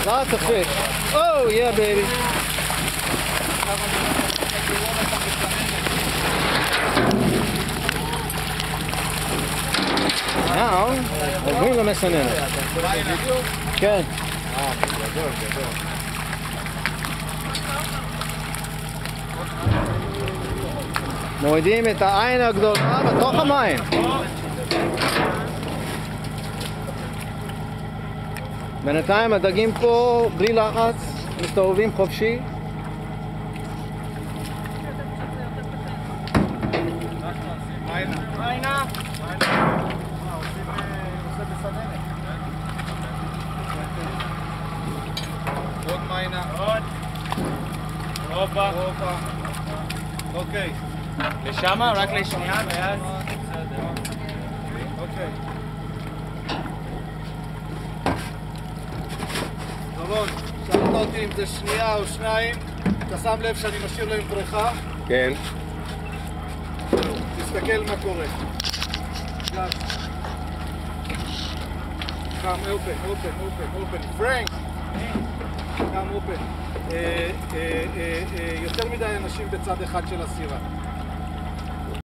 Lots of fish. Oh, yeah, baby. Now, עוברים למסננת. כן. גדול, גדול. מורידים את העין הגדולה בתוך המים. בינתיים הדגים פה בלי לחץ, מסתובבים חופשי. מיינה. עוד מיינה. עוד. הופה. אוקיי. לשמה? רק לשנייה ואז... אוקיי. דורון, שאלת אותי אם זה שנייה או שניים, אתה שם לב שאני משאיר להם בריכה? כן. תסתכל מה קורה. Come open. Frank! Come open. יותר מדי אנשים בצד אחד של הסירה.